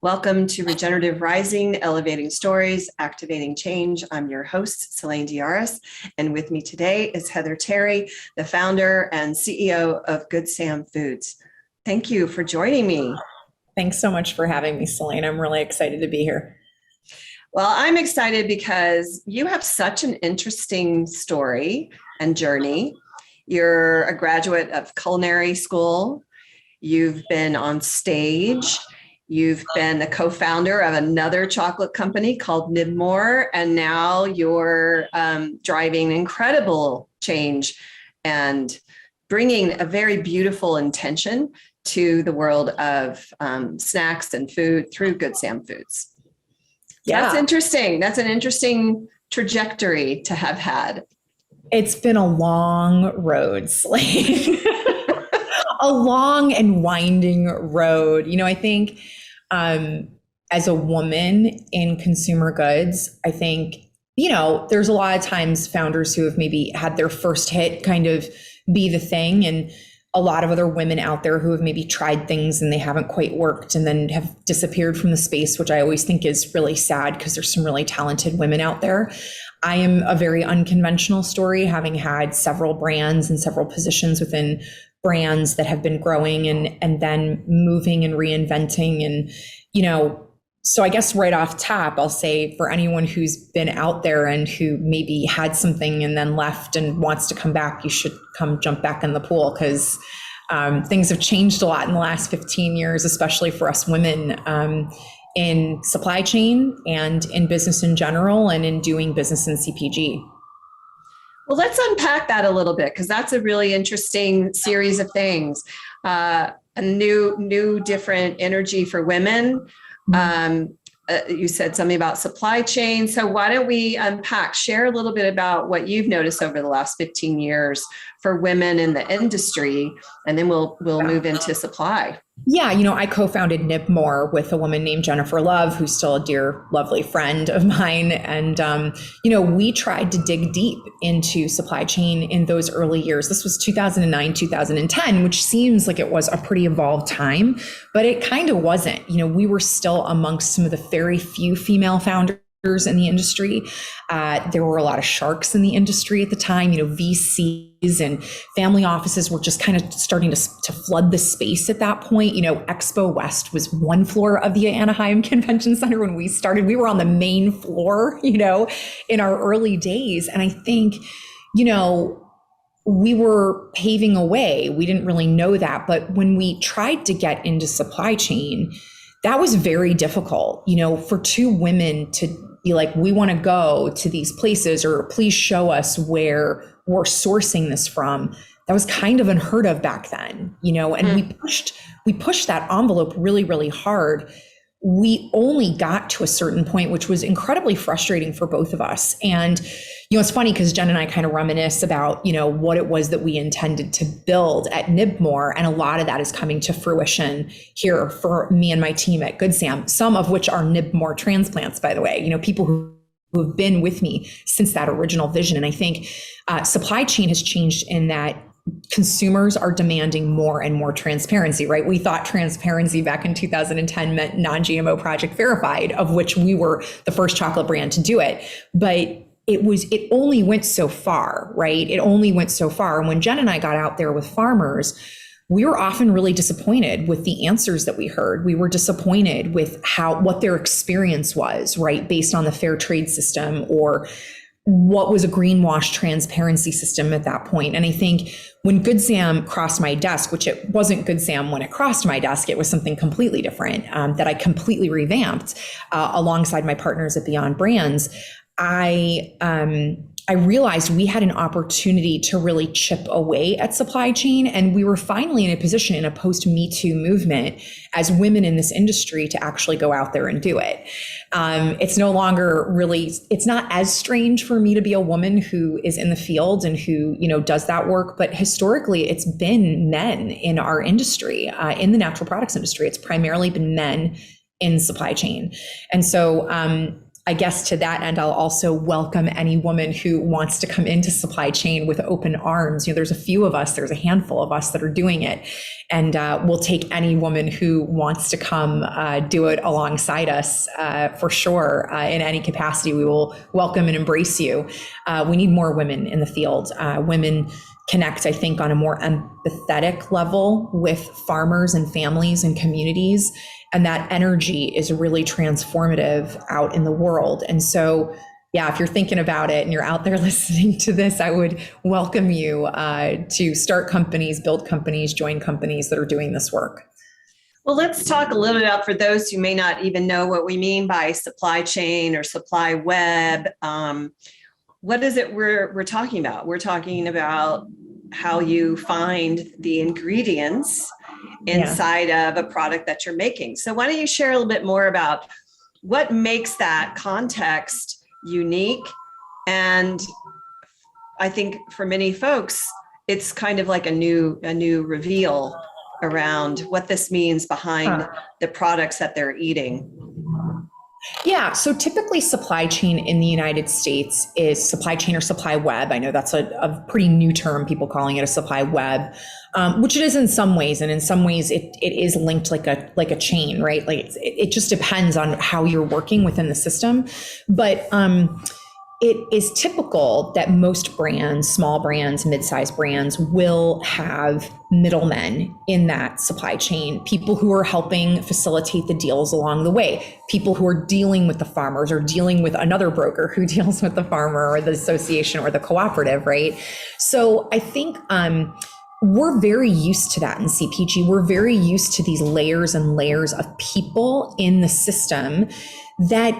Welcome to Regenerative Rising, Elevating Stories, Activating Change. I'm your host, Seleyn DeYarus, and with me today is Heather Terry, the founder and CEO of GoodSam Foods. Thank you for joining me. Thanks so much for having me, Seleyn. I'm really excited to be here. Well, I'm excited because you have such an interesting story and journey. You're a graduate of culinary school. You've been on stage. You've been the co-founder of another chocolate company called NibMor, and now you're driving incredible change and bringing a very beautiful intention to the world of snacks and food through GoodSam Foods. Yeah. That's interesting. That's an interesting trajectory to have had. It's been a long road, Seleyn. A long and winding road. I think as a woman in consumer goods, I think, there's a lot of times founders who have maybe had their first hit kind of be the thing, and a lot of other women out there who have maybe tried things and they haven't quite worked and then have disappeared from the space, which I always think is really sad because there's some really talented women out there. I am a very unconventional story, having had several brands and several positions within brands that have been growing and then moving and reinventing. And, so I guess right off top, I'll say for anyone who's been out there and who maybe had something and then left and wants to come back, you should come jump back in the pool because things have changed a lot in the last 15 years, especially for us women in supply chain and in business in general and in doing business in CPG. Well, let's unpack that a little bit because that's a really interesting series of things. A new, different energy for women. You said something about supply chain. So why don't we share a little bit about what you've noticed over the last 15 years for women in the industry, and then we'll move into supply. Yeah, I co-founded NibMor with a woman named Jennifer Love, who's still a dear, lovely friend of mine. And, we tried to dig deep into supply chain in those early years. This was 2009, 2010, which seems like it was a pretty evolved time, but it kind of wasn't. We were still amongst some of the very few female founders in the industry. There were a lot of sharks in the industry at the time. VCs and family offices were just kind of starting to flood the space at that point. Expo West was one floor of the Anaheim Convention Center when we started. We were on the main floor, in our early days. And I think, we were paving a way. We didn't really know that. But when we tried to get into supply chain, that was very difficult, for two women to be like, we want to go to these places, or please show us where we're sourcing this from. That was kind of unheard of back then, and we pushed that envelope really, really hard. We only got to a certain point, which was incredibly frustrating for both of us. And, it's funny because Jen and I kind of reminisce about, what it was that we intended to build at NibMor. And a lot of that is coming to fruition here for me and my team at GoodSam, some of which are NibMor transplants, by the way, people who have been with me since that original vision. And I think supply chain has changed in that consumers are demanding more and more transparency, right? We thought transparency back in 2010 meant non-GMO project verified, of which we were the first chocolate brand to do it. But it only went so far, right? It only went so far. And when Jen and I got out there with farmers, we were often really disappointed with the answers that we heard. We were disappointed with what their experience was, right? Based on the fair trade system or what was a greenwash transparency system at that point. And I think when GoodSam crossed my desk, which it wasn't GoodSam when it crossed my desk, it was something completely different that I completely revamped alongside my partners at Beyond Brands. I realized we had an opportunity to really chip away at supply chain. And we were finally in a position in a post-Me Too movement as women in this industry to actually go out there and do it. It's no longer really, it's not as strange for me to be a woman who is in the field and who, does that work. But historically, it's been men in our industry, in the natural products industry. It's primarily been men in supply chain. And so, I guess to that end, I'll also welcome any woman who wants to come into supply chain with open arms. There's a few of us, there's a handful of us that are doing it. And we'll take any woman who wants to come do it alongside us for sure. In any capacity, we will welcome and embrace you. We need more women in the field. Women connect, I think, on a more empathetic level with farmers and families and communities. And that energy is really transformative out in the world. And so, yeah, if you're thinking about it and you're out there listening to this, I would welcome you to start companies, build companies, join companies that are doing this work. Well, let's talk a little bit about, for those who may not even know what we mean by supply chain or supply web. What is it we're talking about? We're talking about how you find the ingredients inside of a product that you're making. So why don't you share a little bit more about what makes that context unique? And I think for many folks, it's kind of like a new reveal around what this means behind the products that they're eating. Yeah. So typically supply chain in the United States is supply chain or supply web. I know that's a pretty new term, people calling it a supply web, which it is in some ways. And in some ways it is linked like a chain, right? Like it just depends on how you're working within the system. But it is typical that most brands, small brands, mid-sized brands, will have middlemen in that supply chain, people who are helping facilitate the deals along the way, people who are dealing with the farmers or dealing with another broker who deals with the farmer or the association or the cooperative, right? So I think we're very used to that in CPG. We're very used to these layers and layers of people in the system that,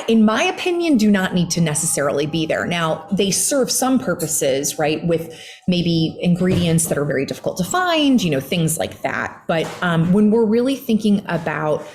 in my opinion, do not need to necessarily be there. Now, they serve some purposes, right, with maybe ingredients that are very difficult to find, things like that. But when we're really thinking about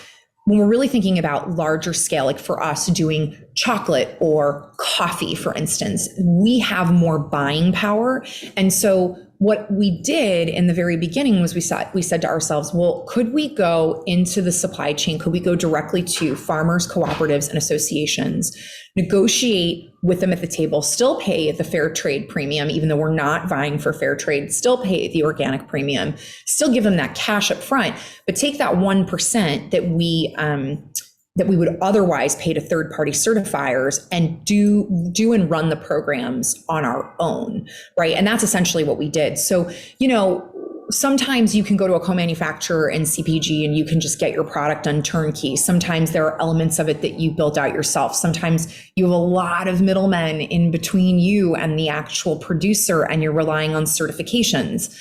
larger scale, like for us doing chocolate or coffee, for instance, we have more buying power. And so what we did in the very beginning was we said to ourselves, well, could we go into the supply chain? Could we go directly to farmers, cooperatives, and associations, negotiate with them at the table, still pay the fair trade premium, even though we're not vying for fair trade, still pay the organic premium, still give them that cash up front, but take that 1% that we would otherwise pay to third-party certifiers and do and run the programs on our own, right? And that's essentially what we did. So, sometimes you can go to a co-manufacturer in CPG and you can just get your product on turnkey. Sometimes there are elements of it that you built out yourself. Sometimes you have a lot of middlemen in between you and the actual producer, and you're relying on certifications.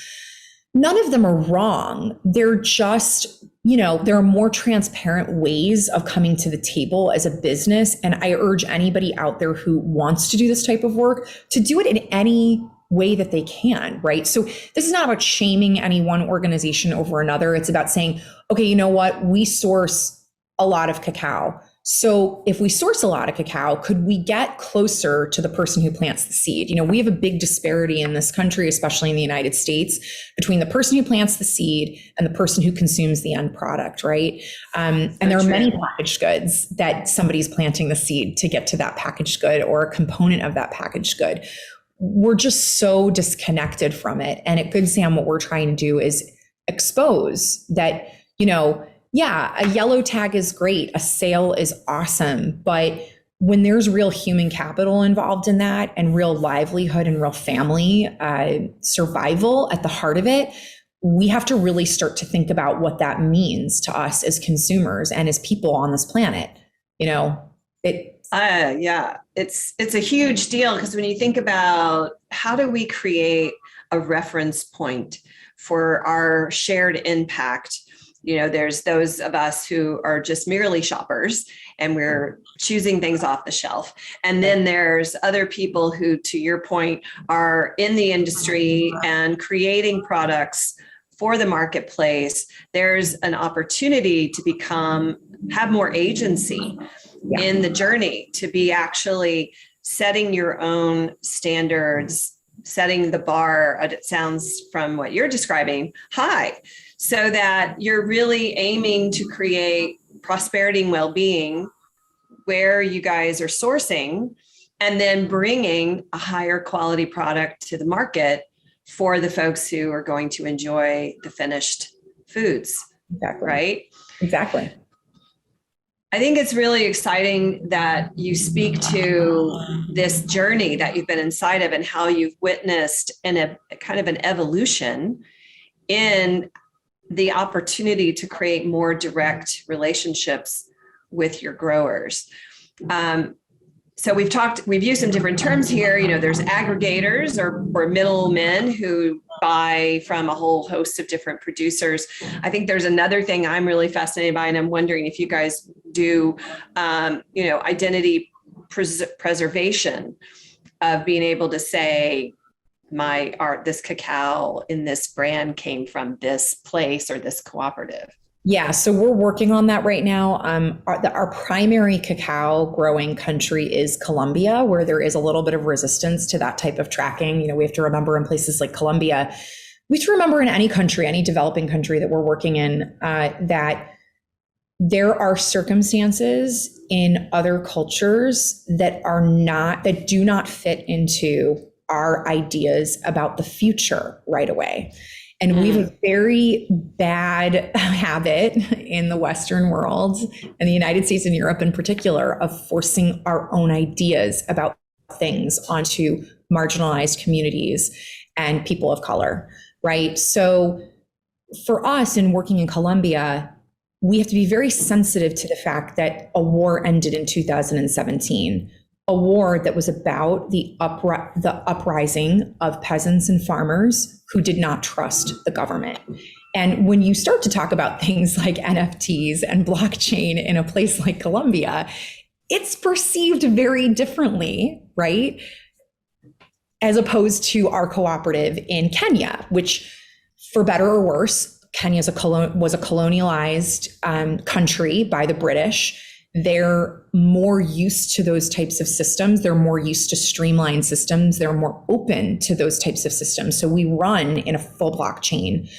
None of them are wrong. They're just, there are more transparent ways of coming to the table as a business. And I urge anybody out there who wants to do this type of work to do it in any way that they can, right? So this is not about shaming any one organization over another. It's about saying, okay, you know what? We source a lot of cacao. So if we source a lot of cacao, could we get closer to the person who plants the seed? We have a big disparity in this country, especially in the United States, between the person who plants the seed and the person who consumes the end product, right? And there are many packaged goods that somebody's planting the seed to get to that packaged good or a component of that packaged good. We're just so disconnected from it. And at GoodSam, what we're trying to do is expose that, yeah, a yellow tag is great. A sale is awesome. But when there's real human capital involved in that and real livelihood and real family survival at the heart of it, we have to really start to think about what that means to us as consumers and as people on this planet. It's a huge deal, because when you think about how do we create a reference point for our shared impact, there's those of us who are just merely shoppers and we're choosing things off the shelf. And then there's other people who, to your point, are in the industry and creating products for the marketplace. There's an opportunity to have more agency in the journey, to be actually setting your own standards, setting the bar, it sounds from what you're describing, high, so that you're really aiming to create prosperity and well-being where you guys are sourcing and then bringing a higher quality product to the market for the folks who are going to enjoy the finished foods. Exactly. Right? Exactly. I think it's really exciting that you speak to this journey that you've been inside of and how you've witnessed in a kind of an evolution in the opportunity to create more direct relationships with your growers. So we've used some different terms here. You know, there's aggregators or middlemen who buy from a whole host of different producers. I think there's another thing I'm really fascinated by, and I'm wondering if you guys do, identity preservation of being able to say, this cacao in this brand came from this place or this cooperative. Yeah, so we're working on that right now. Our primary cacao growing country is Colombia, where there is a little bit of resistance to that type of tracking. You know, we have to remember in places like Colombia, we have to remember in any country, any developing country that we're working in, that there are circumstances in other cultures that do not fit into our ideas about the future right away. And we have a very bad habit in the Western world, and the United States and Europe in particular, of forcing our own ideas about things onto marginalized communities and people of color, right? So for us in working in Colombia, we have to be very sensitive to the fact that a war ended in 2017. A war that was about the uprising of peasants and farmers who did not trust the government. And when you start to talk about things like NFTs and blockchain in a place like Colombia, it's perceived very differently, right? As opposed to our cooperative in Kenya, which, for better or worse, Kenya was a colonialized country by the British. They're more used to those types of systems. They're more used to streamlined systems. They're more open to those types of systems. So we run in a full blockchain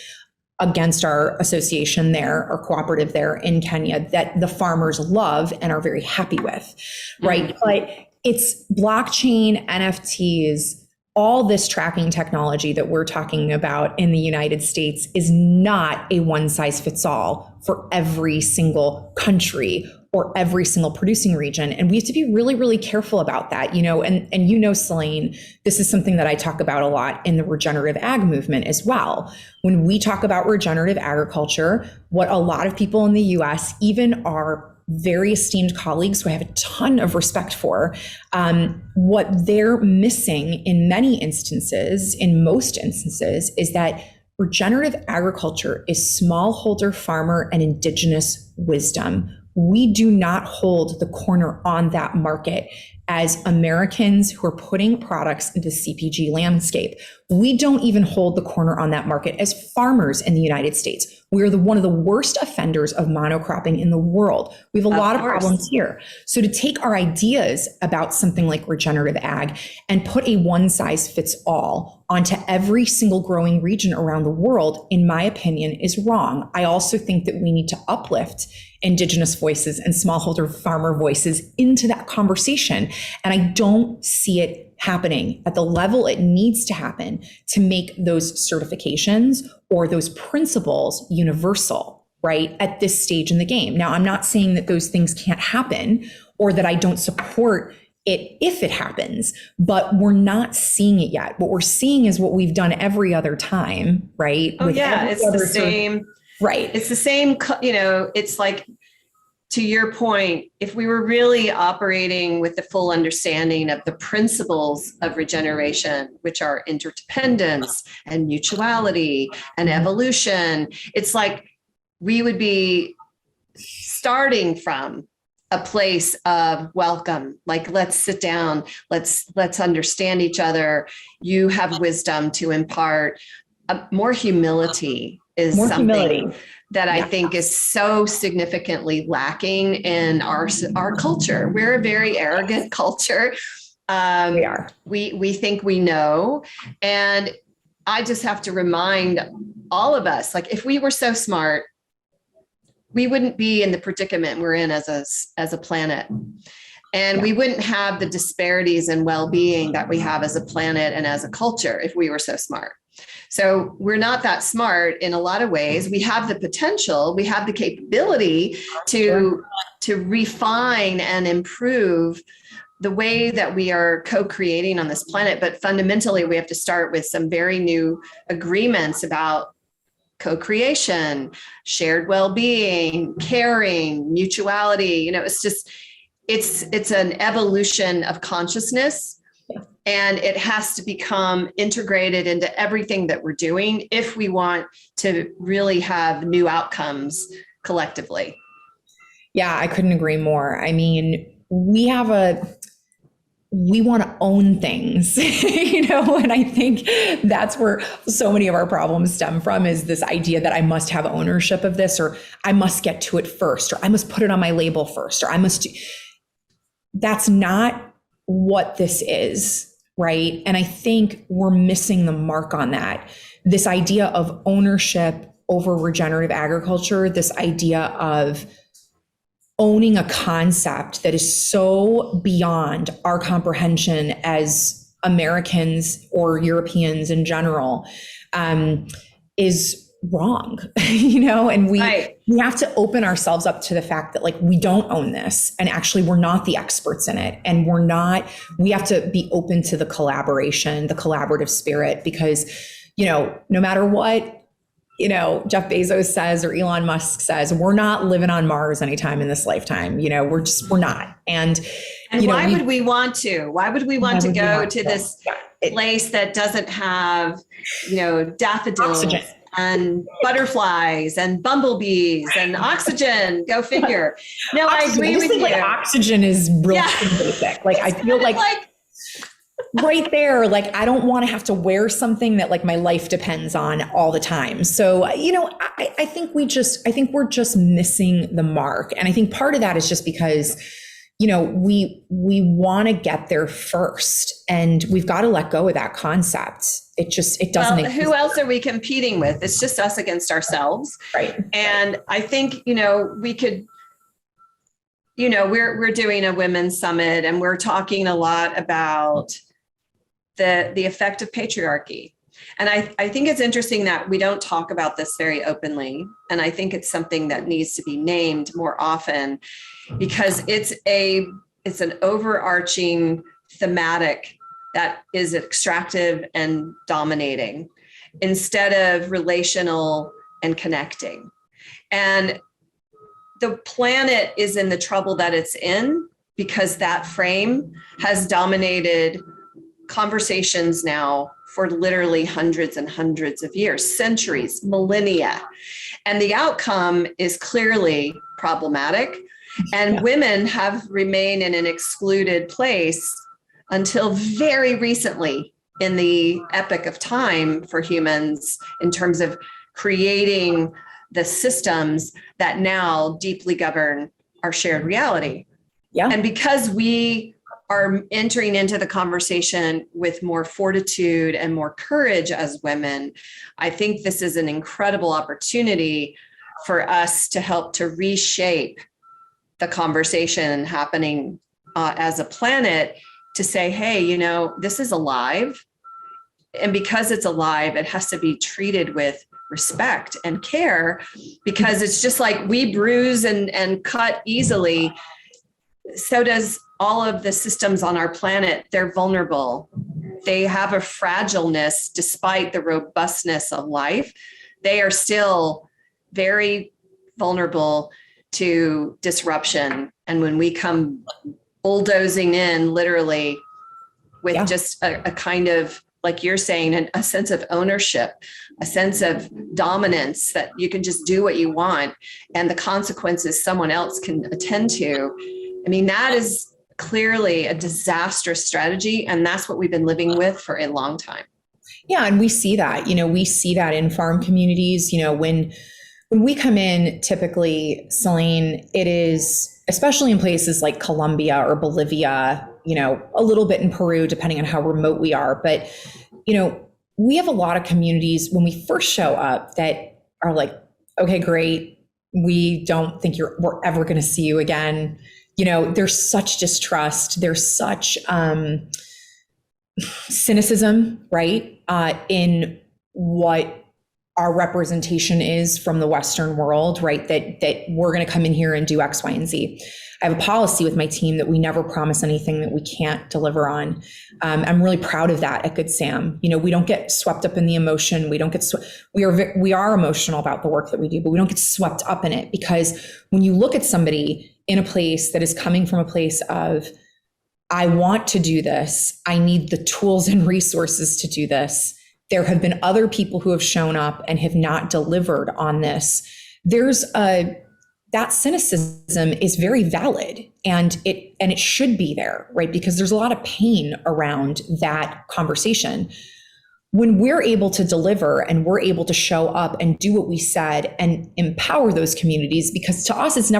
against our association there, or cooperative there in Kenya, that the farmers love and are very happy with, right? But it's blockchain, NFTs, all this tracking technology that we're talking about in the United States is not a one size fits all for every single country or every single producing region. And we have to be really, really careful about that, and Seleyn, this is something that I talk about a lot in the regenerative ag movement as well. When we talk about regenerative agriculture, what a lot of people in the US, even our very esteemed colleagues who I have a ton of respect for, what they're missing in most instances, is that regenerative agriculture is smallholder farmer and Indigenous wisdom. We do not hold the corner on that market as Americans who are putting products into the CPG landscape. We don't even hold the corner on that market as farmers in the United States. We are one of the worst offenders of monocropping in the world. We have a lot of problems here. So to take our ideas about something like regenerative ag and put a one size fits all onto every single growing region around the world, in my opinion, is wrong. I also think that we need to uplift Indigenous voices and smallholder farmer voices into that conversation. And I don't see it happening at the level it needs to happen to make those certifications or those principles universal, right, at this stage in the game. Now, I'm not saying that those things can't happen or that I don't support it if it happens, but we're not seeing it yet. What we're seeing is what we've done every other time, right? Oh, yeah, it's the same. Right. It's the same, it's like, to your point, if we were really operating with the full understanding of the principles of regeneration, which are interdependence and mutuality and evolution, it's like we would be starting from a place of welcome, like, let's sit down, let's understand each other. You have wisdom to impart. More humility is something that I think is so significantly lacking in our culture. We're a very arrogant culture. We are. We think we know. And I just have to remind all of us, like, if we were so smart, we wouldn't be in the predicament we're in as a planet. And we wouldn't have the disparities in well-being that we have as a planet and as a culture if we were so smart. So we're not that smart in a lot of ways. We have the potential, we have the capability to refine and improve the way that we are co-creating on this planet. But fundamentally, we have to start with some very new agreements about co-creation, shared well-being, caring, mutuality. It's an evolution of consciousness, and it has to become integrated into everything that we're doing if we want to really have new outcomes collectively. Yeah, I couldn't agree more. I mean, we want to own things, and I think that's where so many of our problems stem from, is this idea that I must have ownership of this, or I must get to it first, or I must put it on my label first, or that's not what this is, right? And I think we're missing the mark on that. This idea of ownership over regenerative agriculture, this idea of owning a concept that is so beyond our comprehension as Americans or Europeans in general, is wrong, and we have to open ourselves up to the fact that, like, we don't own this, and actually we're not the experts in it, and we have to be open to the collaboration, the collaborative spirit, because, no matter what, Jeff Bezos says or Elon Musk says, we're not living on Mars anytime in this lifetime. We're not. And why would we want to? Why would we want to go to this place that doesn't have, daffodils oxygen and butterflies and bumblebees and oxygen? Go figure. No, oxygen, I agree with you. Like, oxygen is real basic. Like, I feel like right there, like, I don't want to have to wear something that, like, my life depends on all the time. So, I think we're just missing the mark. And I think part of that is just because, we want to get there first, and we've got to let go of that concept. It doesn't exist. Who else are we competing with? It's just us against ourselves. Right. And I think, we could, we're doing a women's summit, and we're talking a lot about the effect of patriarchy. And I think it's interesting that we don't talk about this very openly. And I think it's something that needs to be named more often, because it's an overarching thematic that is extractive and dominating instead of relational and connecting. And the planet is in the trouble that it's in because that frame has dominated conversations now for literally hundreds and hundreds of years, centuries, millennia. And the outcome is clearly problematic. And women have remained in an excluded place until very recently in the epoch of time for humans, in terms of creating the systems that now deeply govern our shared reality. Yeah. And because we are entering into the conversation with more fortitude and more courage as women, I think this is an incredible opportunity for us to help to reshape the conversation happening as a planet, to say, hey, this is alive. And because it's alive, it has to be treated with respect and care, because it's just like we bruise and cut easily. So does all of the systems on our planet. They're vulnerable. They have a fragileness despite the robustness of life. They are still very vulnerable to disruption. And when we come bulldozing in, literally, with just a kind of, like you're saying, a sense of ownership, a sense of dominance, that you can just do what you want and the consequences someone else can attend to. I mean, that is clearly a disastrous strategy. And that's what we've been living with for a long time. Yeah. And we see that, in farm communities, when we come in, typically, Seleyn, it is, especially in places like Colombia or Bolivia, a little bit in Peru, depending on how remote we are. But, we have a lot of communities when we first show up that are like, okay, great. We don't think we're ever going to see you again. There's such distrust. There's such cynicism, right? In what our representation is from the Western world, right? That we're going to come in here and do X, Y, and Z. I have a policy with my team that we never promise anything that we can't deliver on. I'm really proud of that at GoodSam. We don't get swept up in the emotion. We don't get we are emotional about the work that we do, but we don't get swept up in it, because when you look at somebody in a place that is coming from a place of, I want to do this, I need the tools and resources to do this. There have been other people who have shown up and have not delivered on this. That cynicism is very valid, and it should be there, right? Because there's a lot of pain around that conversation. When we're able to deliver and we're able to show up and do what we said and empower those communities, because to us, this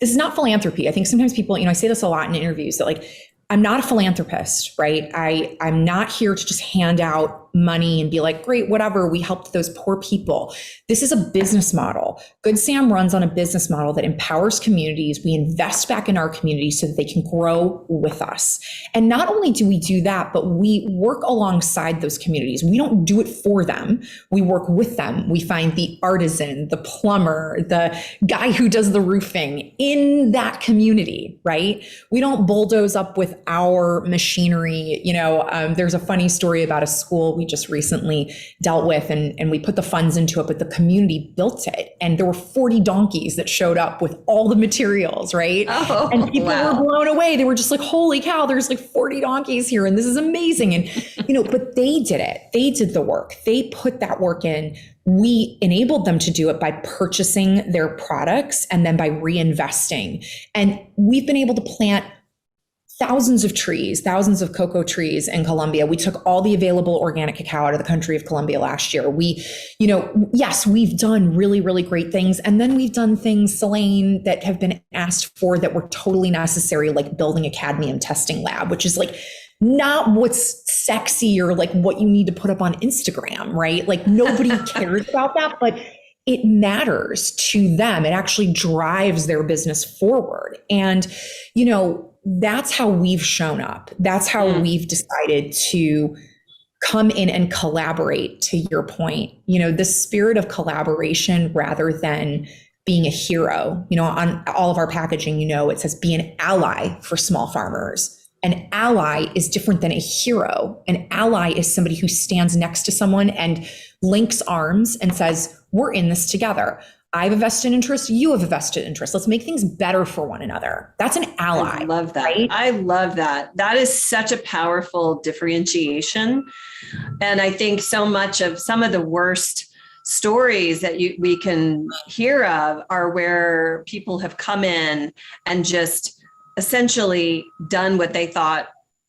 is not philanthropy. I think sometimes people, I say this a lot in interviews, that I'm not a philanthropist, right? I'm not here to just hand out money and be like, great, whatever, we helped those poor people. This is a business model. GoodSam runs on a business model that empowers communities. We invest back in our communities so that they can grow with us. And not only do we do that, but we work alongside those communities. We don't do it for them. We work with them. We find the artisan, the plumber, the guy who does the roofing in that community, right? We don't bulldoze up with our machinery. There's a funny story about a school we just recently dealt with, and we put the funds into it, but the community built it. And there were 40 donkeys that showed up with all the materials, right? Oh, and people wow. were blown away. They were just like, holy cow, there's 40 donkeys here, and this is amazing. And, but they did it. They did the work. They put that work in. We enabled them to do it by purchasing their products and then by reinvesting. And we've been able to plant thousands of trees, thousands of cocoa trees in Colombia. We took all the available organic cacao out of the country of Colombia last year. Yes, we've done really, really great things. And then we've done things, Seleyn, that have been asked for that were totally necessary, like building a cadmium testing lab, which is not what's sexy or what you need to put up on Instagram, right? Nobody cares about that, but it matters to them. It actually drives their business forward. And, that's how we've shown up. That's how we've decided to come in and collaborate, to your point. The spirit of collaboration rather than being a hero. On all of our packaging, it says be an ally for small farmers. An ally is different than a hero. An ally is somebody who stands next to someone and links arms and says, we're in this together. I have a vested interest. You have a vested interest. Let's make things better for one another. That's an ally. I love that. Right? I love that. That is such a powerful differentiation. And I think so much of some of the worst stories that we can hear of are where people have come in and just essentially done what they thought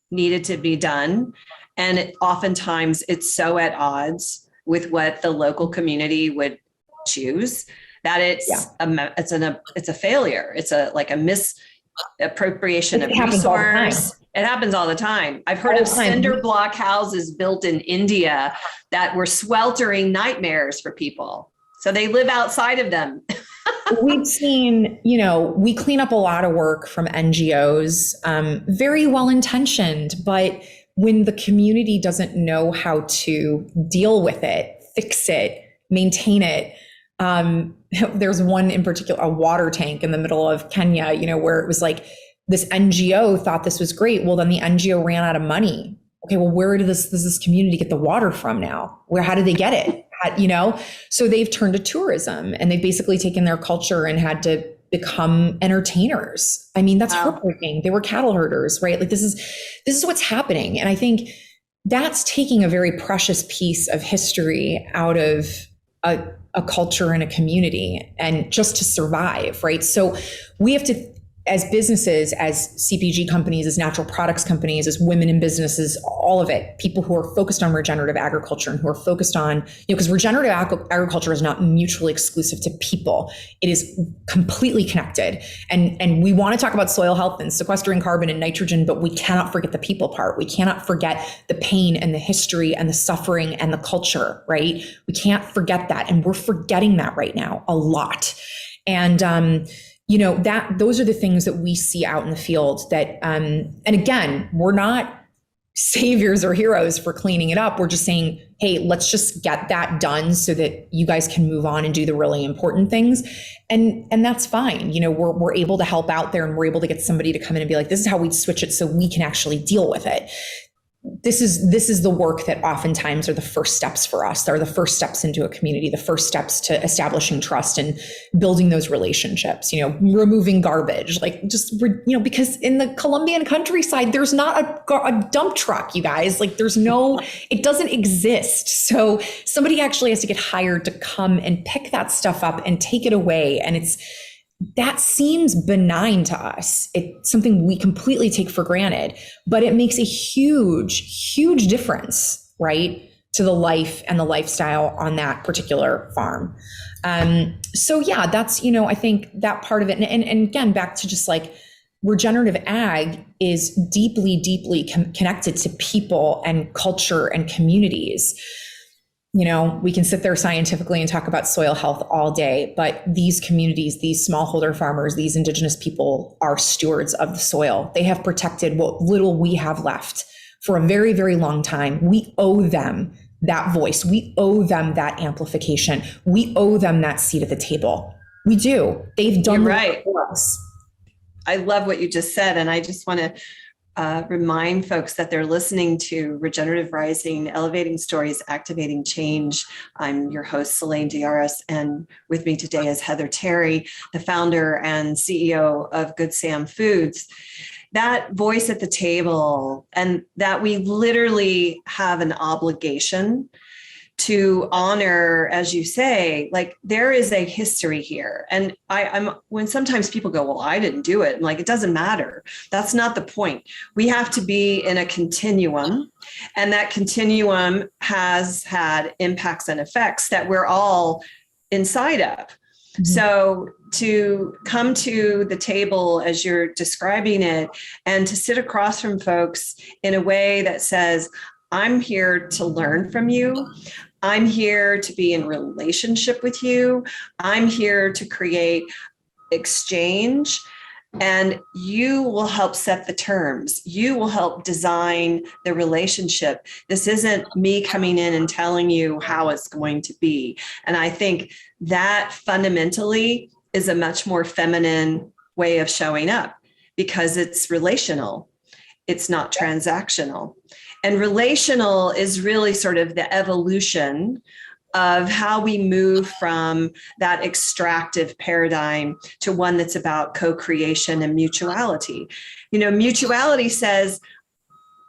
needed to be done. And oftentimes it's so at odds with what the local community would choose that it's a failure. It's a misappropriation of resource. It happens all the time. I've heard of cinder block houses built in India that were sweltering nightmares for people. So they live outside of them. We've seen, we clean up a lot of work from NGOs, very well-intentioned, but when the community doesn't know how to deal with it, fix it, maintain it, there's one in particular, a water tank in the middle of Kenya, where it was this NGO thought this was great. Well, then the NGO ran out of money. Okay, well, where does this community get the water from now? How did they get it? So they've turned to tourism, and they've basically taken their culture and had to become entertainers. I mean, that's heartbreaking. They were cattle herders, right? This is what's happening. And I think that's taking a very precious piece of history out of a culture and a community, and just to survive, right? So we have to, as businesses, as CPG companies, as natural products companies, as women in businesses, all of it, people who are focused on regenerative agriculture and who are focused on, because regenerative agriculture is not mutually exclusive to people. It is completely connected. And we want to talk about soil health and sequestering carbon and nitrogen, but we cannot forget the people part. We cannot forget the pain and the history and the suffering and the culture, right? We can't forget that. And we're forgetting that right now a lot. And, those are the things that we see out in the field that, and again, we're not saviors or heroes for cleaning it up. We're just saying, hey, let's just get that done so that you guys can move on and do the really important things. And that's fine. We're able to help out there, and we're able to get somebody to come in and be like, this is how we switch it so we can actually deal with it. This is the work that oftentimes are the first steps for us. They're the first steps into a community, the first steps to establishing trust and building those relationships, removing garbage, because in the Colombian countryside, there's not a dump truck, you guys, it doesn't exist. So somebody actually has to get hired to come and pick that stuff up and take it away. And that seems benign to us. It's something we completely take for granted, but it makes a huge, huge difference, right, to the life and the lifestyle on that particular farm. So yeah, that's, I think that part of it. And again, back to just regenerative ag is deeply, deeply connected to people and culture and communities. We can sit there scientifically and talk about soil health all day, but these communities, these smallholder farmers, these Indigenous people are stewards of the soil. They have protected what little we have left for a very, very long time. We owe them that voice. We owe them that amplification. We owe them that seat at the table. We do. They've done right for us. I love what you just said. And I just want to remind folks that they're listening to Regenerative Rising, Elevating Stories, Activating Change. I'm your host, Seleyn DeYarus, and with me today is Heather Terry, the founder and CEO of GoodSam Foods. That voice at the table, and that we literally have an obligation to honor, as you say, there is a history here. And when sometimes people go, well, I didn't do it. And it doesn't matter. That's not the point. We have to be in a continuum, and that continuum has had impacts and effects that we're all inside of. Mm-hmm. So to come to the table as you're describing it, and to sit across from folks in a way that says, I'm here to learn from you. I'm here to be in relationship with you. I'm here to create exchange, and you will help set the terms. You will help design the relationship. This isn't me coming in and telling you how it's going to be. And I think that fundamentally is a much more feminine way of showing up, because it's relational. It's not transactional. And relational is really sort of the evolution of how we move from that extractive paradigm to one that's about co-creation and mutuality. Mutuality says,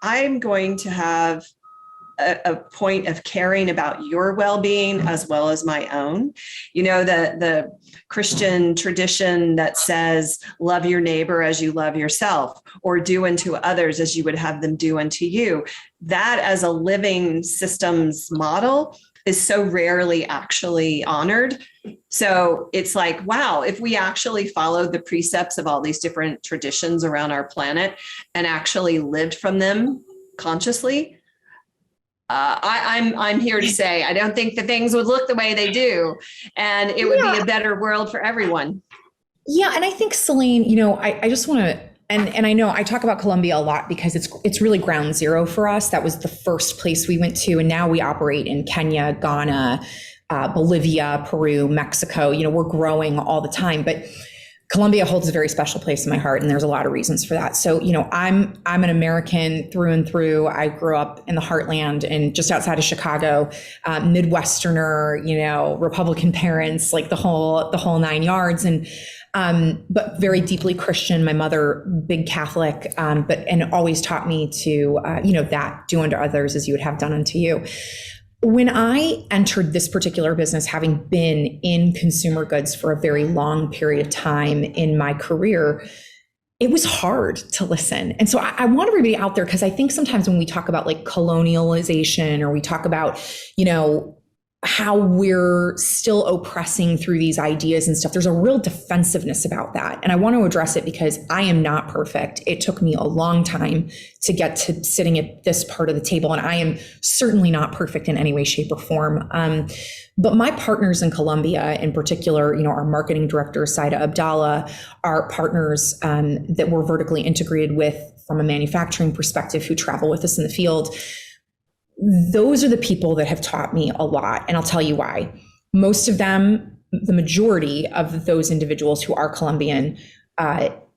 I'm going to have a point of caring about your well-being as well as my own. The Christian tradition that says, love your neighbor as you love yourself, or do unto others as you would have them do unto you. That as a living systems model is so rarely actually honored. So it's wow, if we actually followed the precepts of all these different traditions around our planet and actually lived from them consciously, I'm here to say, I don't think that things would look the way they do, and it would be a better world for everyone. Yeah. And I think, Seleyn, I just want to, and I know I talk about Colombia a lot because it's really ground zero for us. That was the first place we went to. And now we operate in Kenya, Ghana, Bolivia, Peru, Mexico. We're growing all the time, but Colombia holds a very special place in my heart, and there's a lot of reasons for that. So, I'm an American through and through. I grew up in the heartland and just outside of Chicago, Midwesterner, Republican parents, the whole 9 yards, and but very deeply Christian. My mother, big Catholic, and always taught me to, that do unto others as you would have done unto you. When I entered this particular business, having been in consumer goods for a very long period of time in my career, it was hard to listen. And so I want everybody out there, because I think sometimes when we talk about colonialization, or we talk about, how we're still oppressing through these ideas and stuff. There's a real defensiveness about that. And I want to address it because I am not perfect. It took me a long time to get to sitting at this part of the table. And I am certainly not perfect in any way, shape, or form. But my partners in Colombia, in particular, our marketing director, Saida Abdallah, our partners that we're vertically integrated with from a manufacturing perspective who travel with us in the field, those are the people that have taught me a lot. And I'll tell you why. Most of them, the majority of those individuals who are Colombian,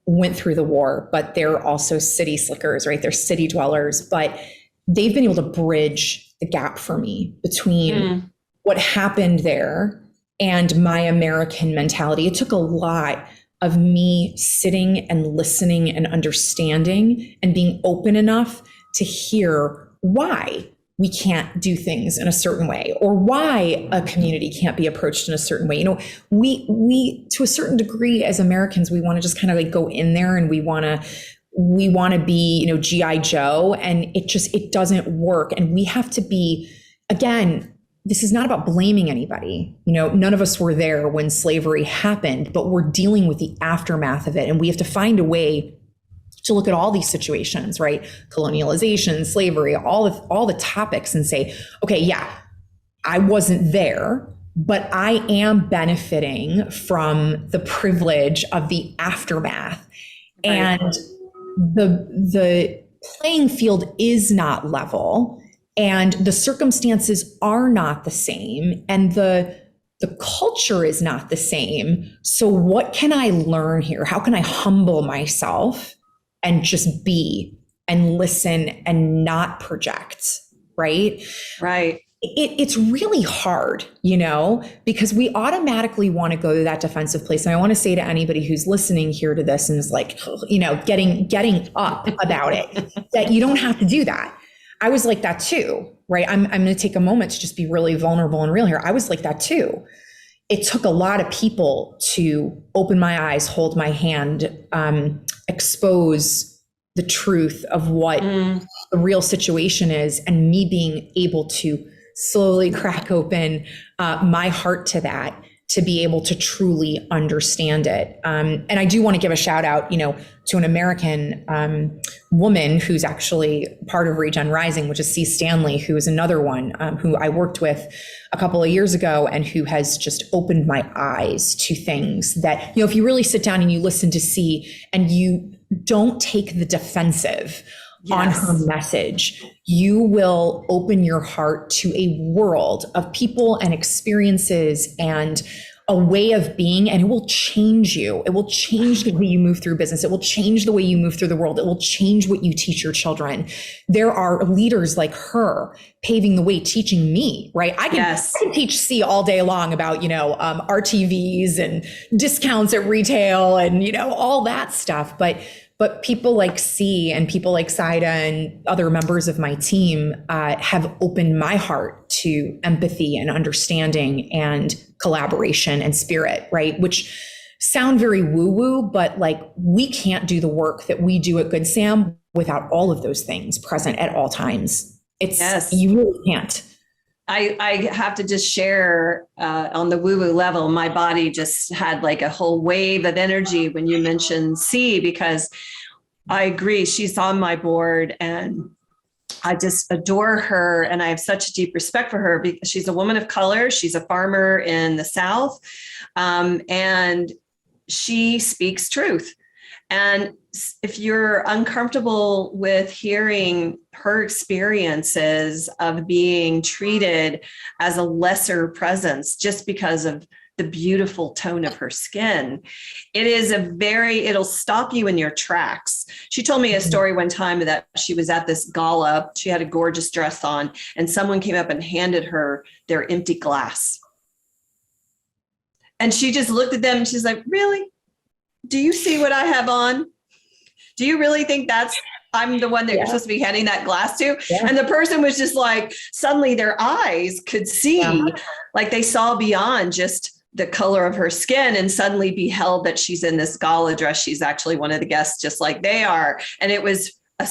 went through the war, but they're also city slickers, right? They're city dwellers, but they've been able to bridge the gap for me between what happened there and my American mentality. It took a lot of me sitting and listening and understanding and being open enough to hear why we can't do things in a certain way, or why a community can't be approached in a certain way. We to a certain degree as Americans, we want to just kind of like go in there and we want to be, G.I. Joe, and it doesn't work. And we have to be, again, this is not about blaming anybody. None of us were there when slavery happened, but we're dealing with the aftermath of it. And we have to find a way to look at all these situations, right? Colonialization, slavery, all the topics, and say, okay, yeah, I wasn't there, but I am benefiting from the privilege of the aftermath. Right. And the playing field is not level, and the circumstances are not the same, and the culture is not the same. So what can I learn here? How can I humble myself and just be and listen and not project, right? Right. It's really hard, because we automatically want to go to that defensive place. And I want to say to anybody who's listening here to this and is like, getting up about it, that you don't have to do that. I was like that too, right? I'm going to take a moment to just be really vulnerable and real here. I was like that too. It took a lot of people to open my eyes, hold my hand, expose the truth of what the real situation is, and me being able to slowly crack open my heart to that, to be able to truly understand it. And I do want to give a shout out, to an American woman who's actually part of Regenerative Rising, which is C. Stanley, who is another one who I worked with a couple of years ago, and who has just opened my eyes to things that, if you really sit down and you listen to C and you don't take the defensive on her message, you will open your heart to a world of people and experiences and a way of being, and it will change you. It will change the way you move through business. It will change the way you move through the world. It will change what you teach your children. There are leaders like her paving the way, teaching me, right? I can teach C all day long about, RTVs and discounts at retail and, all that stuff. But people like C and people like Saida and other members of my team have opened my heart to empathy and understanding and collaboration and spirit, right? Which sound very woo-woo, but like we can't do the work that we do at GoodSam without all of those things present at all times. You really can't. I have to just share on the woo-woo level, my body just had like a whole wave of energy when you mentioned C, because I agree. She's on my board and I just adore her. And I have such a deep respect for her because she's a woman of color. She's a farmer in the South. And she speaks truth. And if you're uncomfortable with hearing her experiences of being treated as a lesser presence just because of the beautiful tone of her skin, it'll stop you in your tracks. She told me a story one time that she was at this gala. She had a gorgeous dress on, and someone came up and handed her their empty glass. And she just looked at them and she's like, really? Do you see what I have on? Do you really think I'm the one that you're supposed to be handing that glass to? Yeah. And the person was just like, suddenly their eyes could see, like they saw beyond just the color of her skin and suddenly beheld that she's in this gala dress. She's actually one of the guests, just like they are. And it was a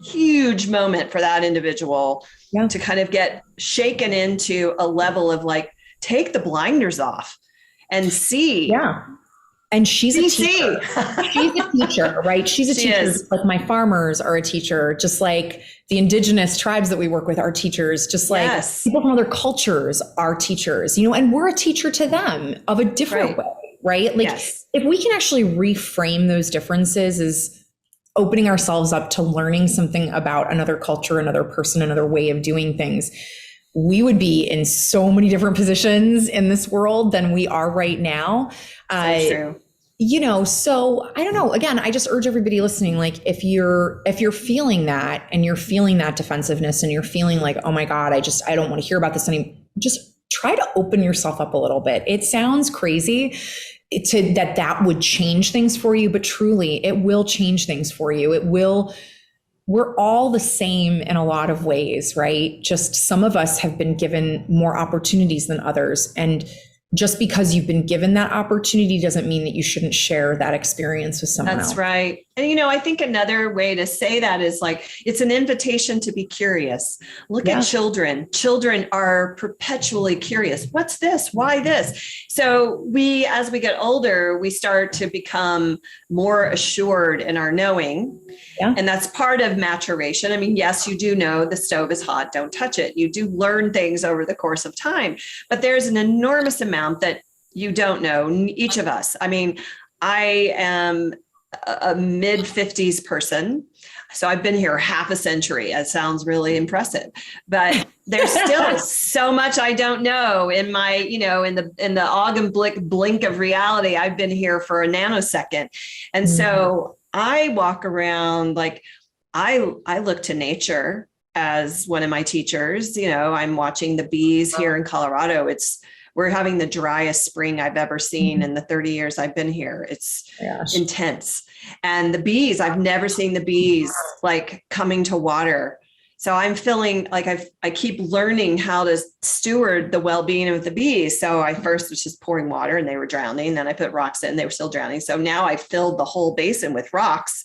huge moment for that individual to kind of get shaken into a level of like, take the blinders off and see. Yeah. And she's a teacher. She's a teacher, right? She's a teacher. Just like my farmers are a teacher, just like the indigenous tribes that we work with are teachers, just like people from other cultures are teachers, and we're a teacher to them of a different way, right? Like if we can actually reframe those differences as opening ourselves up to learning something about another culture, another person, another way of doing things, we would be in so many different positions in this world than we are right now. So true. So I don't know. Again, I just urge everybody listening, like if you're feeling that and you're feeling that defensiveness and you're feeling like, oh my God, I don't want to hear about this anymore, just try to open yourself up a little bit. It sounds crazy that would change things for you, but truly it will change things for you. We're all the same in a lot of ways, right? Just some of us have been given more opportunities than others. And just because you've been given that opportunity doesn't mean that you shouldn't share that experience with someone else. That's right. And, I think another way to say that is like, it's an invitation to be curious. Look at children. Children are perpetually curious. What's this? Why this? So as we get older, we start to become more assured in our knowing. Yeah. And that's part of maturation. I mean, yes, you do know the stove is hot, don't touch it. You do learn things over the course of time, but there's an enormous amount that you don't know, each of us. I mean, I am a mid 50s person. So I've been here half a century. It sounds really impressive, but there's still so much I don't know in my, in the Augen blink of reality. I've been here for a nanosecond. And so I walk around like I look to nature as one of my teachers. I'm watching the bees here in Colorado. We're having the driest spring I've ever seen in the 30 years I've been here. It's intense. And the bees, I've never seen the bees like coming to water. So I'm feeling like I keep learning how to steward the well-being of the bees. So I first was just pouring water and they were drowning. Then I put rocks in, they were still drowning. So now I filled the whole basin with rocks.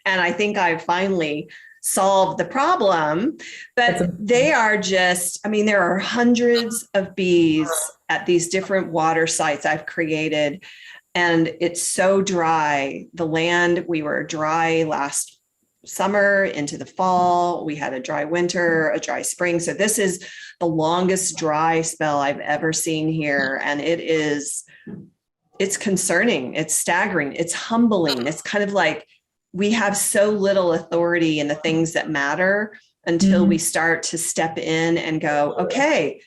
And I think I've finally solved the problem, but they are there are hundreds of bees at these different water sites I've created. And it's so dry. The land, we were dry last summer into the fall. We had a dry winter, a dry spring. So this is the longest dry spell I've ever seen here. And it's concerning. It's staggering. It's humbling. It's kind of like we have so little authority in the things that matter until we start to step in and go, okay,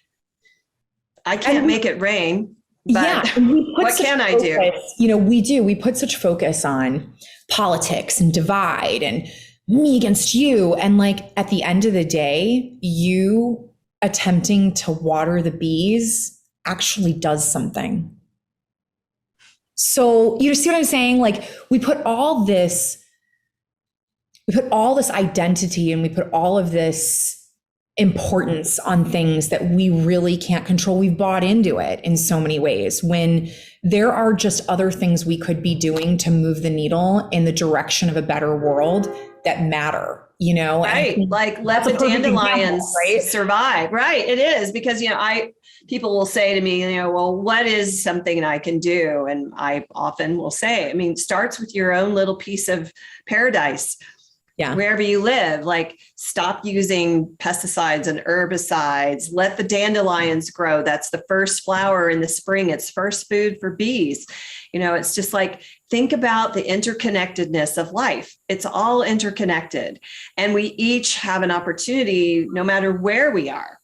I can't make it rain, but what can I do? We put such focus on politics and divide and me against you. And like at the end of the day, you attempting to water the bees actually does something. So you see what I'm saying? Like we put all this identity and we put all of this importance on things that we really can't control. We've bought into it in so many ways when there are just other things we could be doing to move the needle in the direction of a better world that matter, Right. Like let the dandelions survive. Right. It is because, people will say to me, well, what is something I can do? And I often will say, it starts with your own little piece of paradise. Yeah. Wherever you live, like stop using pesticides and herbicides, let the dandelions grow. That's the first flower in the spring. It's first food for bees. It's just like, think about the interconnectedness of life. It's all interconnected. And we each have an opportunity, no matter where we are,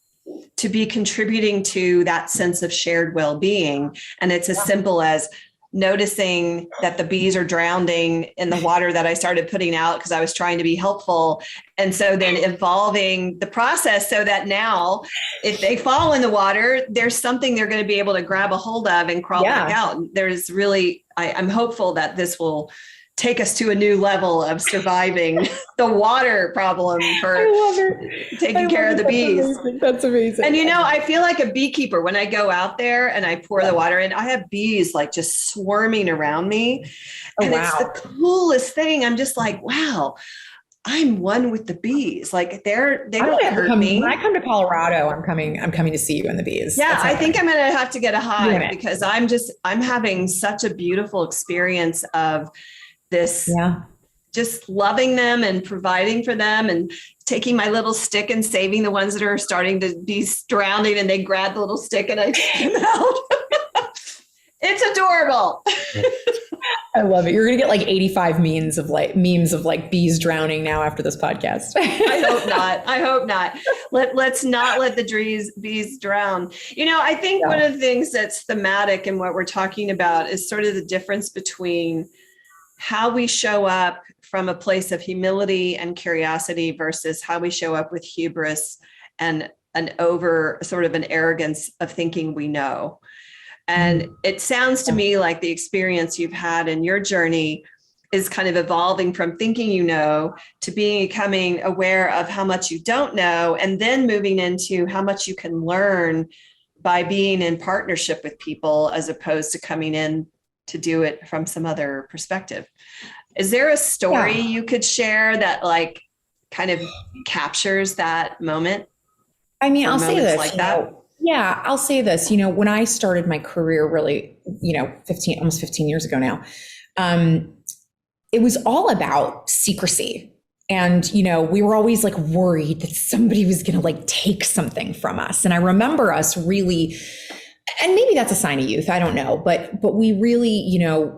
to be contributing to that sense of shared well-being. And it's as simple as noticing that the bees are drowning in the water that I started putting out because I was trying to be helpful. And so then evolving the process so that now if they fall in the water, there's something they're going to be able to grab a hold of and crawl back out. There's really, I'm hopeful that this will take us to a new level of surviving the water problem for taking care of the bees. That's amazing. And I feel like a beekeeper when I go out there and I pour the water in. I have bees like just swarming around me. And it's the coolest thing. I'm just like, wow, I'm one with the bees. Like they I don't hurt me. When I come to Colorado, I'm coming to see you in the bees. Yeah, I think I'm going to have to get a hive because I'm having such a beautiful experience of this. Yeah. Just loving them and providing for them and taking my little stick and saving the ones that are starting to be drowning, and they grab the little stick and I take them out. It's adorable. I love it. You're going to get like 85 memes of like bees drowning now after this podcast. I hope not. Let's not let the bees drown. I think one of the things that's thematic in what we're talking about is sort of the difference between how we show up from a place of humility and curiosity versus how we show up with hubris and an arrogance of thinking we know. And it sounds to me like the experience you've had in your journey is kind of evolving from thinking to becoming aware of how much you don't know, and then moving into how much you can learn by being in partnership with people as opposed to coming in to do it from some other perspective. Is there a story you could share that like kind of captures that moment? I mean, I'll say this like that. Yeah, I'll say this. When I started my career, really, almost 15 years ago now, it was all about secrecy. And, we were always like worried that somebody was going to like take something from us. And I remember us really, and maybe that's a sign of youth, I don't know, but we really,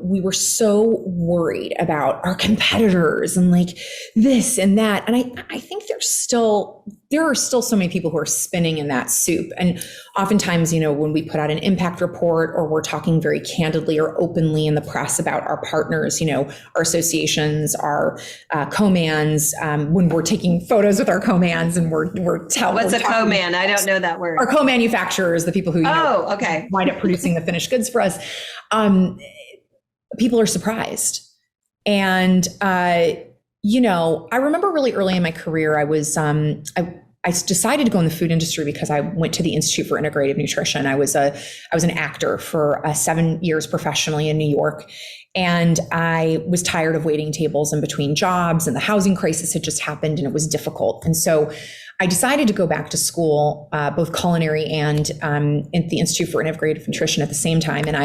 we were so worried about our competitors and like this and that. And I think there are still so many people who are spinning in that soup. And oftentimes, when we put out an impact report or we're talking very candidly or openly in the press about our partners, our associations, our co-mans, when we're taking photos with our co-mans and what's a co-man? I don't know that word. Our co-manufacturers, the people who okay, wind up producing the finished goods for us. People are surprised. And I remember really early in my career, I decided to go in the food industry because I went to the Institute for Integrative Nutrition. I was an actor for 7 years professionally in New York. And I was tired of waiting tables in between jobs, and the housing crisis had just happened and it was difficult. And so I decided to go back to school, both culinary and at the Institute for Integrative Nutrition at the same time. And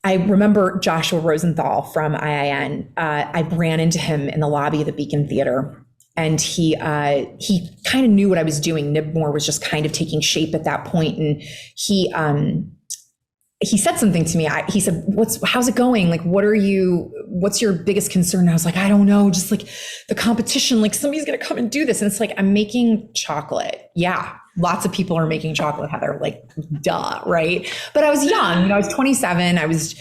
I remember Joshua Rosenthal from IIN. I ran into him in the lobby of the Beacon Theater, and he kind of knew what I was doing. NibMor was just kind of taking shape at that point, and he said something to me. He said, how's it going? Like, what's your biggest concern? And I was like, I don't know, just like the competition, like somebody's going to come and do this. And it's like, I'm making chocolate. Yeah. Lots of people are making chocolate, Heather, like duh. Right. But I was young, I was 27. I was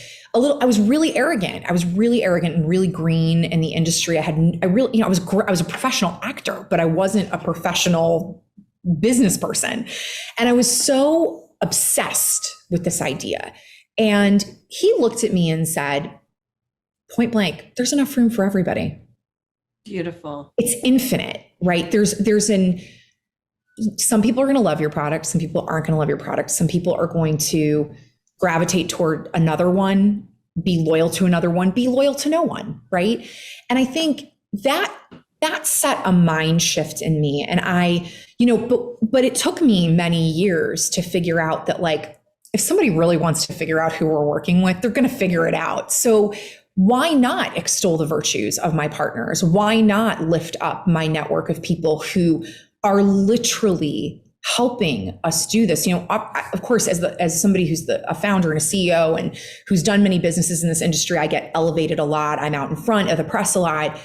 really arrogant. I was really arrogant and really green in the industry. I was a professional actor, but I wasn't a professional business person. And I was so obsessed with this idea. And he looked at me and said, point blank, there's enough room for everybody. Beautiful. It's infinite, right? Some people are going to love your product. Some people aren't going to love your product. Some people are going to gravitate toward another one, be loyal to another one, be loyal to no one, right? And I think that set a mind shift in me. And but it took me many years to figure out that, like, if somebody really wants to figure out who we're working with, they're going to figure it out. So why not extol the virtues of my partners? Why not lift up my network of people who are literally helping us do this? Of course, as somebody who's a founder and a CEO and who's done many businesses in this industry, I get elevated a lot. I'm out in front of the press a lot.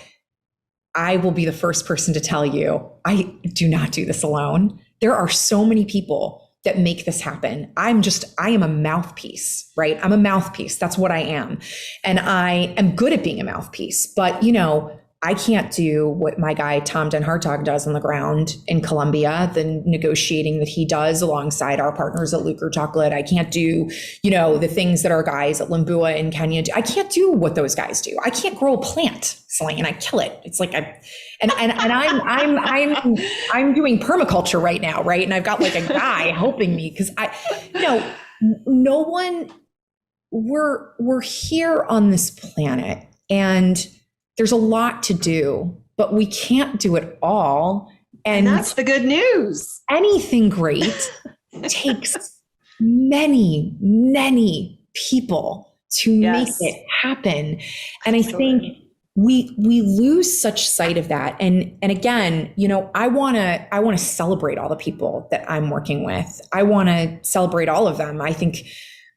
I will be the first person to tell you, I do not do this alone. There are so many people that make this happen. I am a mouthpiece, right? I'm a mouthpiece. That's what I am. And I am good at being a mouthpiece, but I can't do what my guy, Tom Den Hartog, does on the ground in Colombia, the negotiating that he does alongside our partners at Lucre Chocolate. I can't do, the things that our guys at Limbua in Kenya do. I can't do what those guys do. I can't grow a plant, Seleyn, and I kill it. It's like I'm doing permaculture right now, right? And I've got like a guy helping me because no one, we're here on this planet, and there's a lot to do, but we can't do it all. And that's the good news. Anything great takes many, many people to make it happen. And I think we lose such sight of that. And again, I want to celebrate all the people that I'm working with. I want to celebrate all of them. I think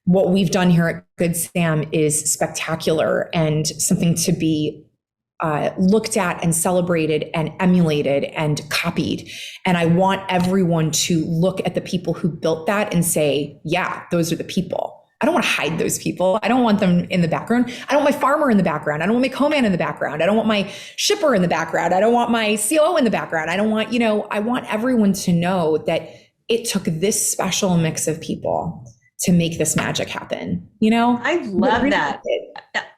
what we've done here at GoodSam is spectacular and something to be looked at and celebrated and emulated and copied. And I want everyone to look at the people who built that and say, yeah, those are the people. I don't want to hide those people. I don't want them in the background. I don't want my farmer in the background. I don't want my co-man in the background. I don't want my shipper in the background. I don't want my COO in the background. I don't want, I want everyone to know that it took this special mix of people to make this magic happen. I love that.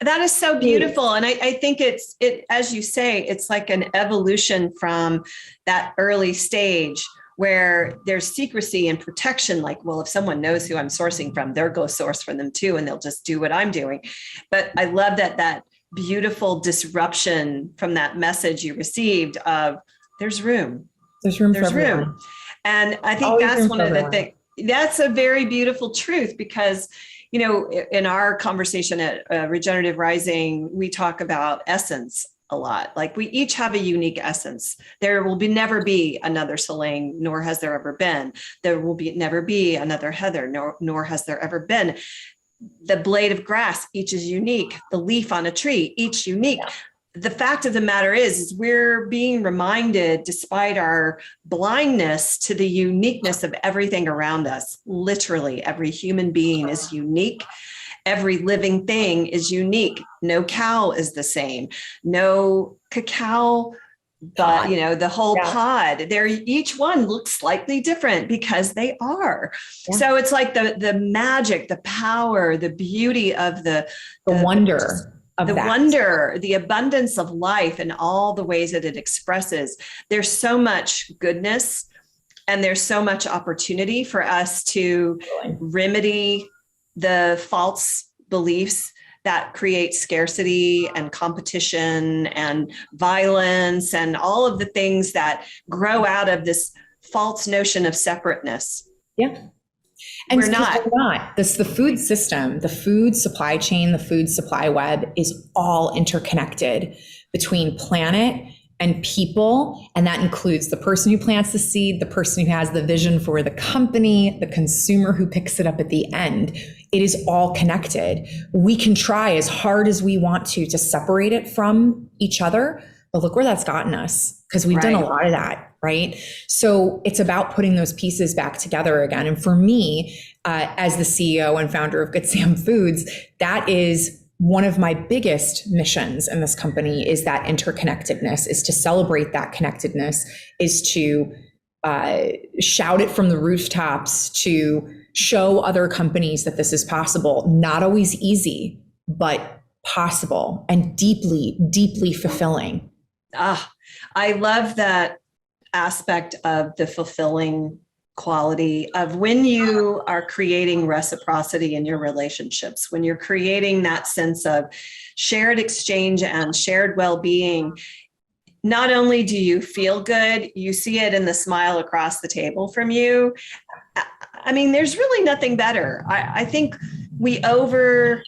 That is so beautiful. And I think it, as you say, it's like an evolution from that early stage where there's secrecy and protection. Like, well, if someone knows who I'm sourcing from, they'll go source from them too, and they'll just do what I'm doing. But I love that beautiful disruption from that message you received of there's room. There's room. And I think that's one of the things. That's a very beautiful truth because, in our conversation at Regenerative Rising, we talk about essence a lot. Like we each have a unique essence. There will never be another Seleyn, nor has there ever been. There will never be another Heather, nor has there ever been. The blade of grass, each is unique. The leaf on a tree, each unique. Yeah. The fact of the matter is we're being reminded, despite our blindness, to the uniqueness of everything around us. Literally, every human being is unique. Every living thing is unique. No cow is the same. No cacao, but the whole pod. Each one looks slightly different because they are. Yeah. So it's like the magic, the power, the beauty of the wonder. Wonder, the abundance of life and all the ways that it expresses. There's so much goodness and there's so much opportunity for us to remedy the false beliefs that create scarcity and competition and violence and all of the things that grow out of this false notion of separateness. Yeah. And we're not. This, the food system, the food supply chain, the food supply web is all interconnected between planet and people. And that includes the person who plants the seed, the person who has the vision for the company, the consumer who picks it up at the end. It is all connected. We can try as hard as we want to separate it from each other. But look where that's gotten us, because we've done a lot of that. Right. So it's about putting those pieces back together again. And for me, as the CEO and founder of GoodSam Foods, that is one of my biggest missions in this company, is that interconnectedness, is to celebrate that connectedness, is to shout it from the rooftops, to show other companies that this is possible. Not always easy, but possible and deeply, deeply fulfilling. I love that aspect of the fulfilling quality of when you are creating reciprocity in your relationships, when you're creating that sense of shared exchange and shared well-being. Not only do you feel good, you see it in the smile across the table from you. I mean, there's really nothing better. I think we overvalue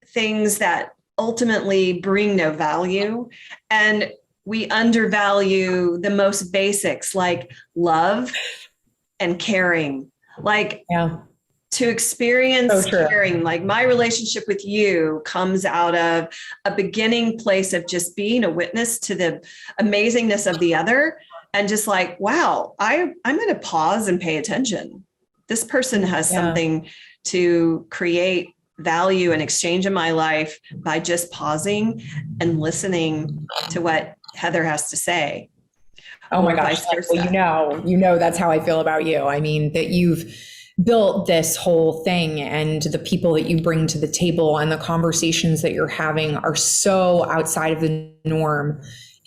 things that ultimately bring no value, and we undervalue the most basics like love and caring. Like to experience caring, like my relationship with you comes out of a beginning place of just being a witness to the amazingness of the other, and just like, wow, I'm going to pause and pay attention. This person has something to create value and exchange in my life by just pausing and listening to what Heather has to say. Oh my gosh. Well, you know, that's how I feel about you. I mean, that you've built this whole thing, and the people that you bring to the table and the conversations that you're having are so outside of the norm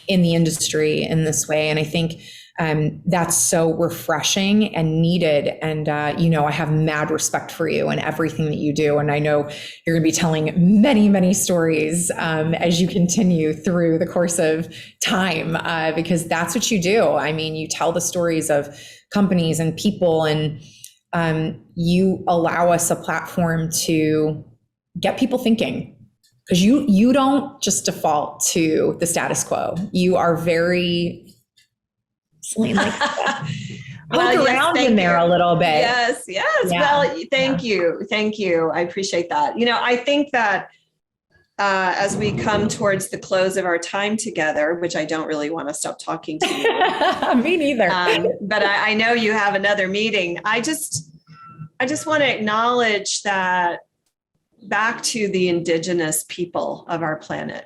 in the industry in this way. And I think That's so refreshing and needed. And, I have mad respect for you and everything that you do. And I know you're going to be telling many, many stories as you continue through the course of time, because that's what you do. I mean, you tell the stories of companies and people, and you allow us a platform to get people thinking, because you don't just default to the status quo. You are very Seleyn likes that. Well, Poke around in there a little bit. Yes. Yeah. Well, thank you. Thank you. I appreciate that. I think that as we come towards the close of our time together, which I don't really want to stop talking to you. Me neither. But I know you have another meeting. I just want to acknowledge that back to the Indigenous people of our planet,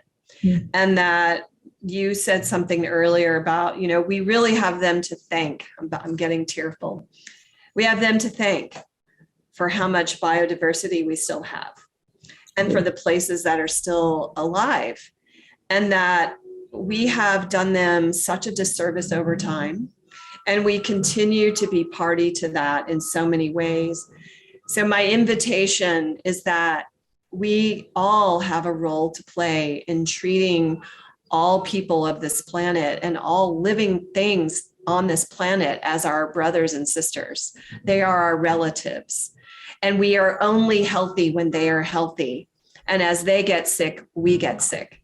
and that you said something earlier about, we really have them to thank. I'm getting tearful. We have them to thank for how much biodiversity we still have, and for the places that are still alive, and that we have done them such a disservice over time. And we continue to be party to that in so many ways. So my invitation is that we all have a role to play in treating all people of this planet and all living things on this planet as our brothers and sisters. They are our relatives. And we are only healthy when they are healthy. And as they get sick, we get sick.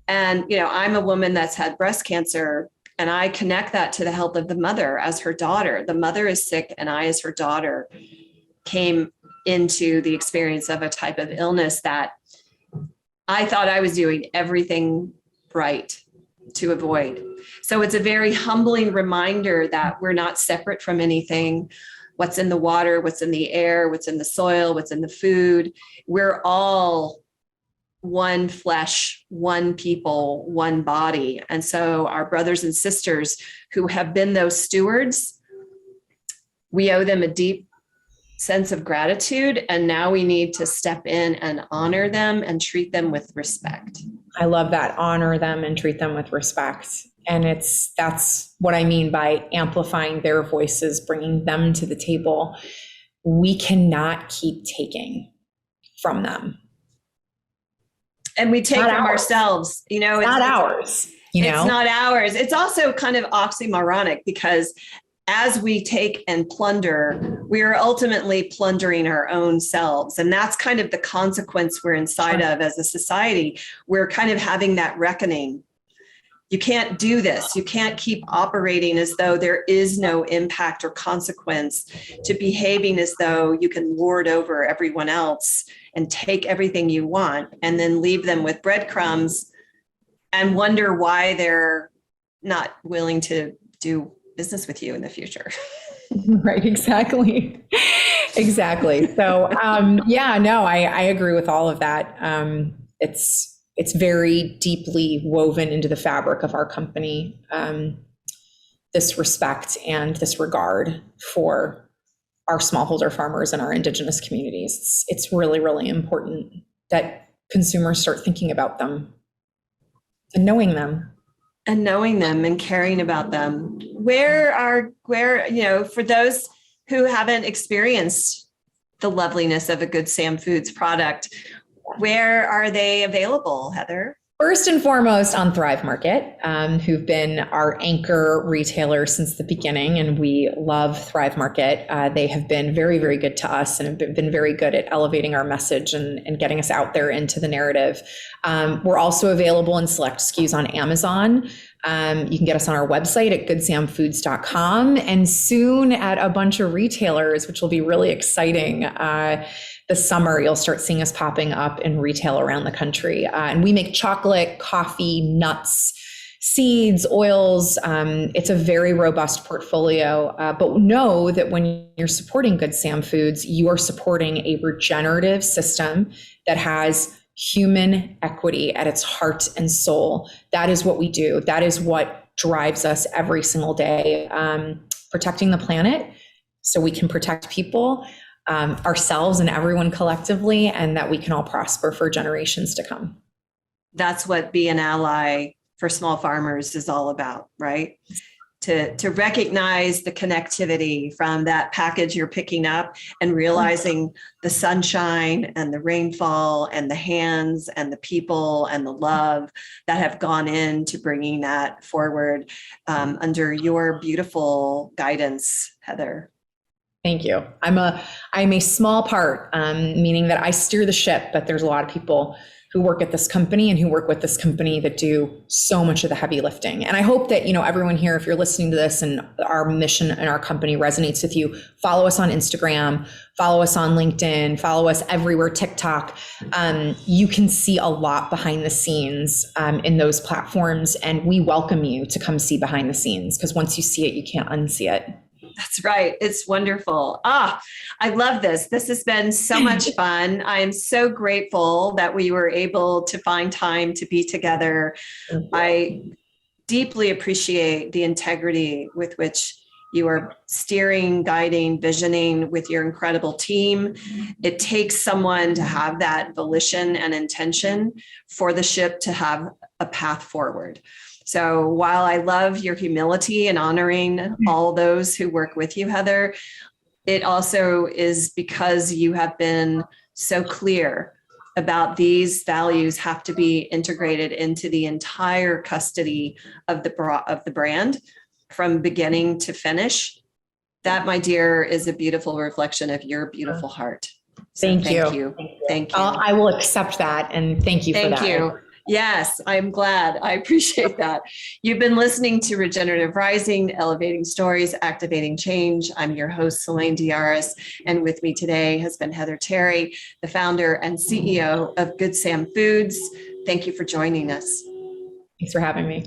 And, I'm a woman that's had breast cancer, and I connect that to the health of the mother as her daughter. The mother is sick, and I, as her daughter, came into the experience of a type of illness that I thought I was doing everything right to avoid. So it's a very humbling reminder that we're not separate from anything. What's in the water, what's in the air, what's in the soil, what's in the food. We're all one flesh, one people, one body. And so our brothers and sisters who have been those stewards, we owe them a deep sense of gratitude. And now we need to step in and honor them and treat them with respect. I love that. Honor them and treat them with respect. And that's what I mean by amplifying their voices, bringing them to the table. We cannot keep taking from them. And we take from ourselves, it's not ours. It's not ours. It's also kind of oxymoronic, because as we take and plunder, we are ultimately plundering our own selves. And that's kind of the consequence we're inside of as a society. We're kind of having that reckoning. You can't do this. You can't keep operating as though there is no impact or consequence, to behaving as though you can lord over everyone else and take everything you want and then leave them with breadcrumbs and wonder why they're not willing to do business with you in the future. Right. Exactly. So, I agree with all of that. It's very deeply woven into the fabric of our company, this respect and this regard for our smallholder farmers and our Indigenous communities. It's really, really important that consumers start thinking about them and knowing them. And caring about them. For those who haven't experienced the loveliness of a GoodSam Foods product, where are they available, Heather? First and foremost on Thrive Market, who've been our anchor retailer since the beginning, and we love Thrive Market. They have been very, very good to us and have been very good at elevating our message and getting us out there into the narrative. We're also available in select SKUs on Amazon. You can get us on our website at goodsamfoods.com, and soon at a bunch of retailers, which will be really exciting. This summer, you'll start seeing us popping up in retail around the country. And we make chocolate, coffee, nuts, seeds, oils. It's a very robust portfolio. But know that when you're supporting GoodSam Foods, you are supporting a regenerative system that has human equity at its heart and soul. That is what we do. That is what drives us every single day, protecting the planet so we can protect people, ourselves and everyone collectively, and that we can all prosper for generations to come. That's what Be an Ally for Small Farmers is all about, right? to recognize the connectivity from that package you're picking up and realizing the sunshine and the rainfall and the hands and the people and the love that have gone into bringing that forward under your beautiful guidance, Heather. Thank you. I'm a small part, meaning that I steer the ship, but there's a lot of people who work at this company and who work with this company that do so much of the heavy lifting. And I hope that, everyone here, if you're listening to this and our mission and our company resonates with you, follow us on Instagram, follow us on LinkedIn, follow us everywhere, TikTok. You can see a lot behind the scenes in those platforms. And we welcome you to come see behind the scenes, because once you see it, you can't unsee it. That's right. It's wonderful. I love this. This has been so much fun. I am so grateful that we were able to find time to be together. I deeply appreciate the integrity with which you are steering, guiding, visioning with your incredible team. It takes someone to have that volition and intention for the ship to have a path forward. So while I love your humility and honoring all those who work with you, Heather, it also is because you have been so clear about these values have to be integrated into the entire custody of the brand from beginning to finish. That, my dear, is a beautiful reflection of your beautiful heart. So thank you. Thank you. I will accept that. And thank you for that. Thank you. Yes, I'm glad. I appreciate that. You've been listening to Regenerative Rising, Elevating Stories, Activating Change. I'm your host, Seleyn DeYarus, and with me today has been Heather Terry, the founder and CEO of GoodSam Foods. Thank you for joining us. Thanks for having me.